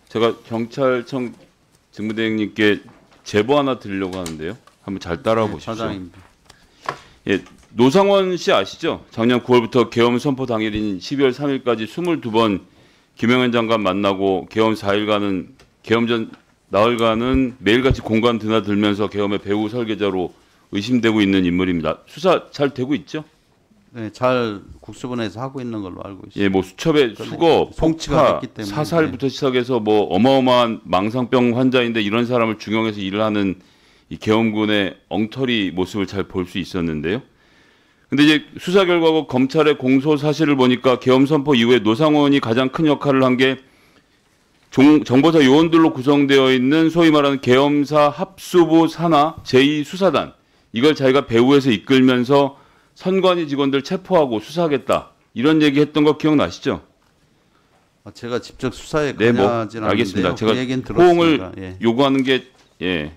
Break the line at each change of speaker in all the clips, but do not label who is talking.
제가 경찰청 직무대행님께 제보 하나 드리려고 하는데요. 한번 잘 따라와 보십시오.
사장입니다.
예, 노상원 씨 아시죠? 작년 9월부터 계엄 선포 당일인 12월 3일까지 22번 김영현 장관 만나고 계엄 4일간은 계엄 전 나흘간은 매일같이 공간 드나들면서 계엄의 배후 설계자로 의심되고 있는 인물입니다. 수사 잘 되고 있죠?
네, 잘 국수본에서 하고 있는 걸로 알고 있습니다.
예, 뭐 수첩에 수거, 폭파, 사살부터 시작해서 뭐 어마어마한 망상병 환자인데 이런 사람을 중용해서 일을 하는 이 계엄군의 엉터리 모습을 잘 볼 수 있었는데요. 근데 이제 수사 결과고 검찰의 공소 사실을 보니까 계엄 선포 이후에 노상원이 가장 큰 역할을 한 게 정보사 요원들로 구성되어 있는 소위 말하는 계엄사 합수부 산하 제2수사단, 이걸 자기가 배후에서 이끌면서 선관위 직원들 체포하고 수사하겠다 이런 얘기했던 거 기억나시죠?
제가 직접 수사에
네,
관여하진 않는데요.
알겠습니다. 제가
그 얘기는
호응을
들었습니다.
요구하는 게 예.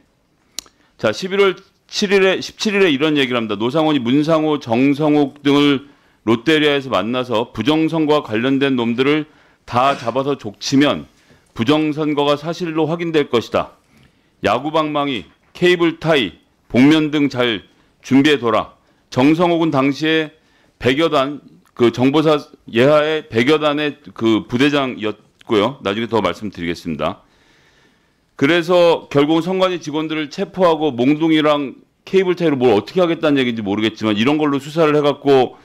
자, 11월 17일에 이런 얘기를 합니다. 노상원이 문상호, 정성욱 등을 롯데리아에서 만나서 부정선거와 관련된 놈들을 다 잡아서 족치면 부정선거가 사실로 확인될 것이다. 야구방망이, 케이블 타이, 복면 등 잘 준비해둬라. 정성욱은 당시에 100여 단, 그 정보사 예하의 100여 단의 그 부대장이었고요. 나중에 더 말씀드리겠습니다. 그래서 결국은 선관위 직원들을 체포하고 몽둥이랑 케이블 타이로 뭘 어떻게 하겠다는 얘기인지 모르겠지만 이런 걸로 수사를 해갖고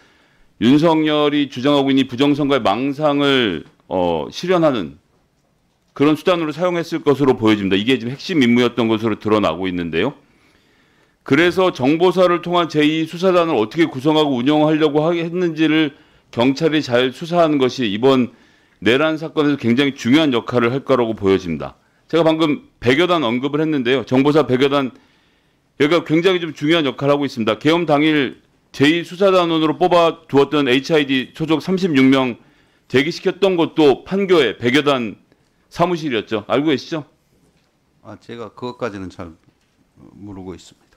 윤석열이 주장하고 있는 부정선거의 망상을 실현하는 그런 수단으로 사용했을 것으로 보여집니다. 이게 지금 핵심 임무였던 것으로 드러나고 있는데요. 그래서 정보사를 통한 제2수사단을 어떻게 구성하고 운영하려고 했는지를 경찰이 잘 수사하는 것이 이번 내란 사건에서 굉장히 중요한 역할을 할 거라고 보여집니다. 제가 방금 100여 단 언급을 했는데요. 정보사 100여 단, 여기가 굉장히 좀 중요한 역할을 하고 있습니다. 계엄 당일 제2수사단원으로 뽑아두었던 HID 소속 36명 대기시켰던 것도 판교의 100여 단 사무실이었죠. 알고 계시죠?
제가 그것까지는 잘 모르고 있습니다.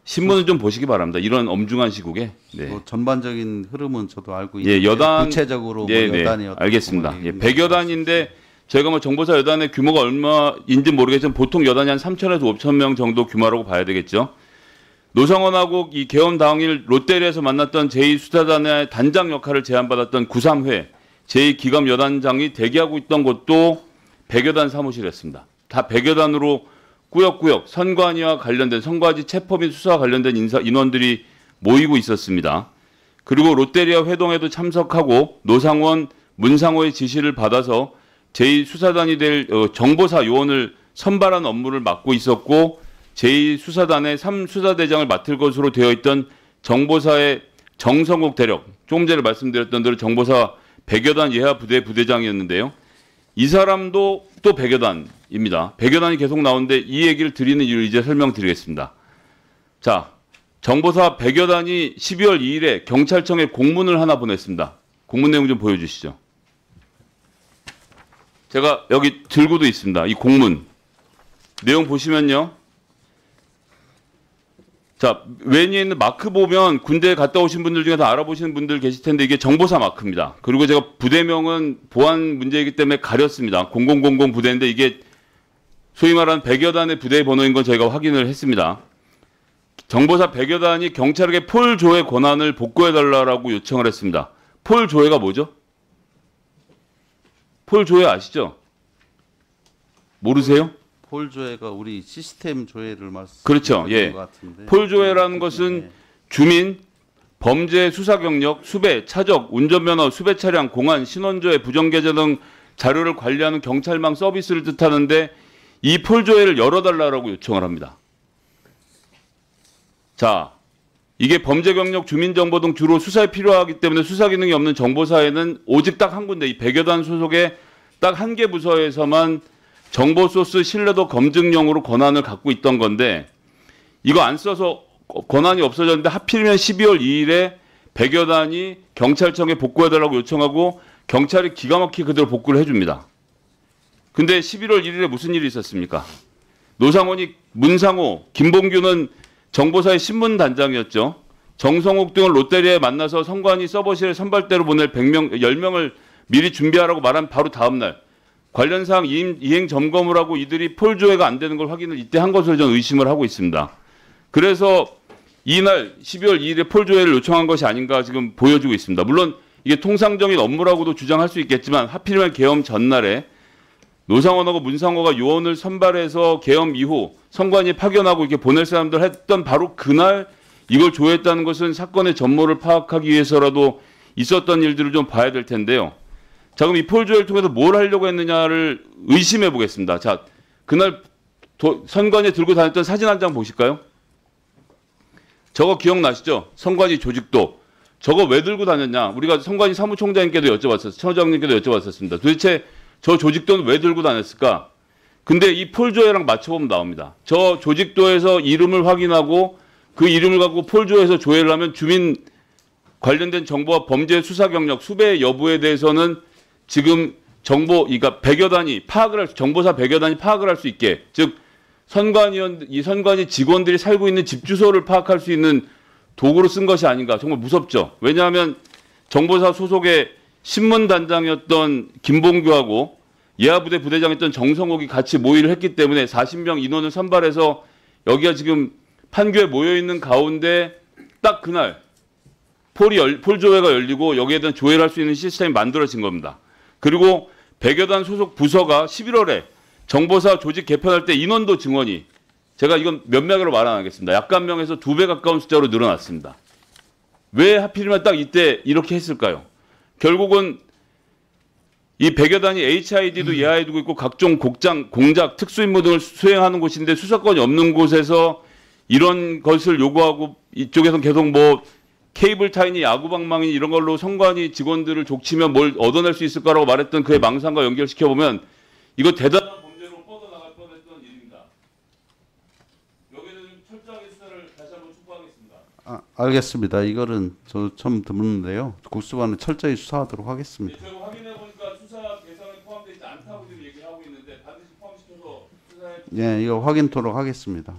신문을 좀 보시기 바랍니다. 이런 엄중한 시국에. 네.
뭐 전반적인 흐름은 저도 알고 있는데
여단,
구체적으로 뭐 여단이
알겠습니다. 100여 단인데 저희가 뭐 정보사 여단의 규모가 얼마인지 모르겠지만 보통 여단이 한 3천에서 5천 명 정도 규모라고 봐야 되겠죠. 노상원하고 이 계엄 당일 롯데리아에서 만났던 제2수사단의 단장 역할을 제안받았던 93회 제2기검 여단장이 대기하고 있던 곳도 100여 단 사무실이었습니다. 다 100여 단으로 꾸역꾸역 선관위와 관련된 선거지 체포 및 수사와 관련된 인원들이 모이고 있었습니다. 그리고 롯데리아 회동에도 참석하고 노상원, 문상호의 지시를 받아서 제2수사단이 될 정보사 요원을 선발한 업무를 맡고 있었고 제2수사단의 3수사대장을 맡을 것으로 되어 있던 정보사의 정성욱 대령, 조금 전에 말씀드렸던 대로 정보사 100여 단 예하 부대 부대장이었는데요. 이 사람도 또 100여 단입니다. 100여 단이 계속 나오는데 이 얘기를 드리는 이유를 이제 설명드리겠습니다. 자, 정보사 100여 단이 12월 2일에 경찰청에 공문을 하나 보냈습니다. 공문 내용 좀 보여주시죠. 제가 여기 들고도 있습니다. 이 공문. 내용 보시면요. 자, 왼에 있는 마크 보면 군대에 갔다 오신 분들 중에 다 알아보시는 분들 계실 텐데 이게 정보사 마크입니다. 그리고 제가 부대명은 보안 문제이기 때문에 가렸습니다. 0000 부대인데 이게 소위 말하는 100여 단의 부대의 번호인 건 저희가 확인을 했습니다. 정보사 100여 단이 경찰에게 폴 조회 권한을 복구해달라고 요청을 했습니다. 폴 조회가 뭐죠? 폴 조회 아시죠? 모르세요?
폴 조회가 우리 시스템 조회를 말씀하시는
그렇죠. 예.
것 같은데.
폴 조회라는 것은 주민, 범죄 수사 경력, 수배, 차적, 운전면허, 수배 차량, 공안, 신원조회, 부정계좌 등 자료를 관리하는 경찰망 서비스를 뜻하는데 이 폴 조회를 열어달라고 요청을 합니다. 자, 이게 범죄 경력, 주민정보 등 주로 수사에 필요하기 때문에 수사 기능이 없는 정보사에는 오직 딱 한 군데, 이 100여 단 소속의 딱 한 개 부서에서만 정보 소스 신뢰도 검증용으로 권한을 갖고 있던 건데 이거 안 써서 권한이 없어졌는데 하필이면 12월 2일에 100여 단이 경찰청에 복구해달라고 요청하고 경찰이 기가 막히게 그대로 복구를 해줍니다. 근데 11월 1일에 무슨 일이 있었습니까? 노상원이 문상호, 김봉규는 정보사의 신문단장이었죠. 정성욱 등을 롯데리아에 만나서 선관위 서버실에 선발대로 보낼 10명을 미리 준비하라고 말한 바로 다음 날 관련 사항 이행 점검을 하고 이들이 폴 조회가 안 되는 걸 확인을 이때 한 것으로 저는 의심을 하고 있습니다. 그래서 이날 12월 2일에 폴 조회를 요청한 것이 아닌가 지금 보여지고 있습니다. 물론 이게 통상적인 업무라고도 주장할 수 있겠지만 하필이면 계엄 전날에 노상원하고 문상호가 요원을 선발해서 계엄 이후 선관위 파견하고 이렇게 보낼 사람들 했던 바로 그날 이걸 조회했다는 것은 사건의 전모를 파악하기 위해서라도 있었던 일들을 좀 봐야 될 텐데요. 자, 그럼 이 폴 조회를 통해서 뭘 하려고 했느냐를 의심해 보겠습니다. 자, 그날 선관위에 들고 다녔던 사진 한 장 보실까요? 저거 기억나시죠? 선관위 조직도. 저거 왜 들고 다녔냐? 우리가 선관위 사무총장님께도 여쭤봤었어요. 처장님께도 여쭤봤었습니다. 도대체 저 조직도는 왜 들고 다녔을까? 근데 이 폴 조회랑 맞춰보면 나옵니다. 저 조직도에서 이름을 확인하고 그 이름을 갖고 폴 조회에서 조회를 하면 주민 관련된 정보와 범죄 수사 경력, 수배 여부에 대해서는 지금 정보, 그러니까 100여 단위 파악을 할 정보사 100여 단위 파악을 할 수 있게, 즉 이 선관위 직원들이 살고 있는 집 주소를 파악할 수 있는 도구로 쓴 것이 아닌가. 정말 무섭죠. 왜냐하면 정보사 소속의 신문단장이었던 김봉규하고 예하부대 부대장이었던 정성옥이 같이 모의를 했기 때문에 40명 인원을 선발해서 여기가 지금 판교에 모여있는 가운데 딱 그날 폴 조회가 열리고 여기에 대한 조회를 할 수 있는 시스템이 만들어진 겁니다. 그리고 100여 단 소속 부서가 11월에 정보사 조직 개편할 때 인원도 증원이, 제가 이건 몇 명으로 말 안 하겠습니다. 약간 명에서 2배 가까운 숫자로 늘어났습니다. 왜 하필이면 딱 이때 이렇게 했을까요? 결국은 이 100여 단위 HID도 예하에 두고 있고 각종 공작, 특수임무 등을 수행하는 곳인데 수사권이 없는 곳에서 이런 것을 요구하고 이쪽에서는 계속 뭐 케이블 타이니 야구방망이 이런 걸로 선관위 직원들을 족치면 뭘 얻어낼 수 있을 거라고 말했던 그의 망상과 연결시켜보면 이거 대단한 범죄로 뻗어나갈 뻔했던 일입니다. 여기는 철저하게 수사를 다시 한번 촉구하겠습니다.
알겠습니다. 이거는 저 처음 듣는데요. 국수반은 철저히 수사하도록 하겠습니다.
저희가 확인해보니까 수사 대상에 포함되지 않다고 지금 얘기를 하고 있는데 반드시 포함시켜서 수사해.
예, 이거 확인토록 하겠습니다.